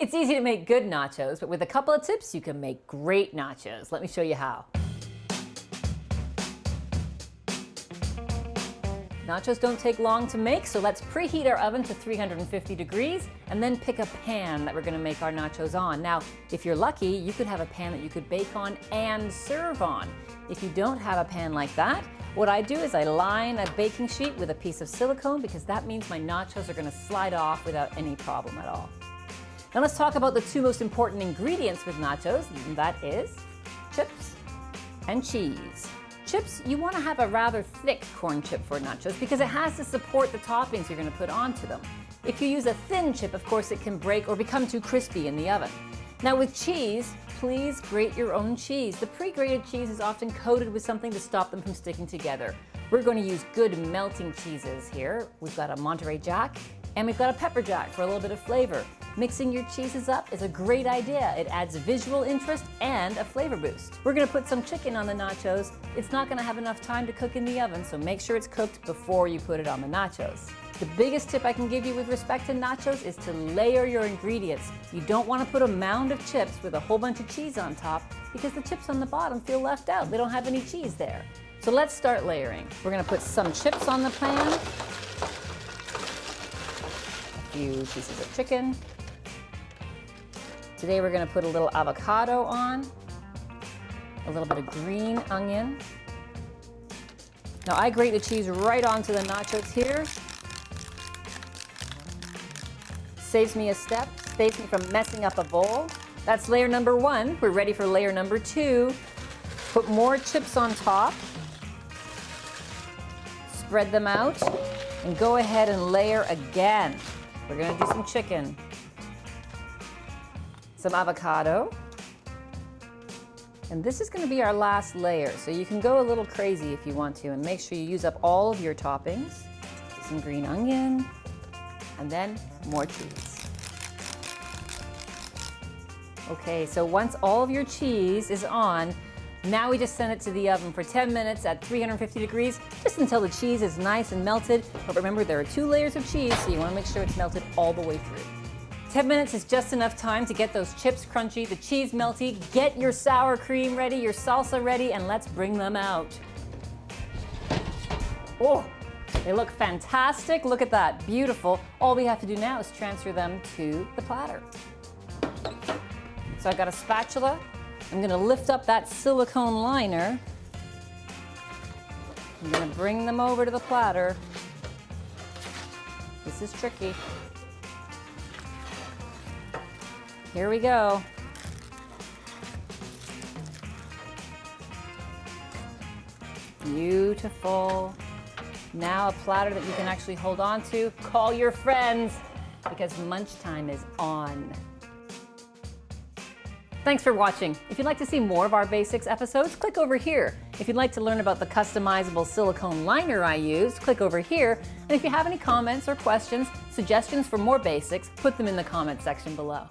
It's easy to make good nachos, but with a couple of tips, you can make great nachos. Let me show you how. Nachos don't take long to make, so let's preheat our oven to 350 degrees and then pick a pan that we're gonna make our nachos on. Now, if you're lucky, you could have a pan that you could bake on and serve on. If you don't have a pan like that, what I do is I line a baking sheet with a piece of silicone because that means my nachos are gonna slide off without any problem at all. Now let's talk about the two most important ingredients with nachos, and that is chips and cheese. Chips, you want to have a rather thick corn chip for nachos because it has to support the toppings you're going to put onto them. If you use a thin chip, of course, it can break or become too crispy in the oven. Now with cheese, please grate your own cheese. The pre-grated cheese is often coated with something to stop them from sticking together. We're going to use good melting cheeses here. We've got a Monterrey Jack and we've got a pepper jack for a little bit of flavor. Mixing your cheeses up is a great idea. It adds visual interest and a flavor boost. We're gonna put some chicken on the nachos. It's not gonna have enough time to cook in the oven, so make sure it's cooked before you put it on the nachos. The biggest tip I can give you with respect to nachos is to layer your ingredients. You don't wanna put a mound of chips with a whole bunch of cheese on top because the chips on the bottom feel left out. They don't have any cheese there. So let's start layering. We're gonna put some chips on the pan, a few pieces of chicken. Today we're going to put a little avocado on, a little bit of green onion. Now I grate the cheese right onto the nachos here. Saves me a step, saves me from messing up a bowl. That's layer number one. We're ready for layer number two. Put more chips on top. Spread them out and go ahead and layer again. We're going to do some chicken. Some avocado, and this is going to be our last layer, so you can go a little crazy if you want to and make sure you use up all of your toppings. Some green onion and then more cheese. Okay, so once all of your cheese is on, now we just send it to the oven for 10 minutes at 350 degrees, just until the cheese is nice and melted. But remember, there are 2 layers of cheese, so you want to make sure it's melted all the way through. 10 minutes is just enough time to get those chips crunchy, the cheese melty, get your sour cream ready, your salsa ready, and let's bring them out. Oh, they look fantastic. Look at that, beautiful. All we have to do now is transfer them to the platter. So I've got a spatula. I'm gonna lift up that silicone liner. I'm gonna bring them over to the platter. This is tricky. Here we go. Beautiful. Now a platter that you can actually hold on to. Call your friends because munch time is on. Thanks for watching. If you'd like to see more of our basics episodes, click over here. If you'd like to learn about the customizable silicone liner I used, click over here. And if you have any comments or questions, suggestions for more basics, put them in the comment section below.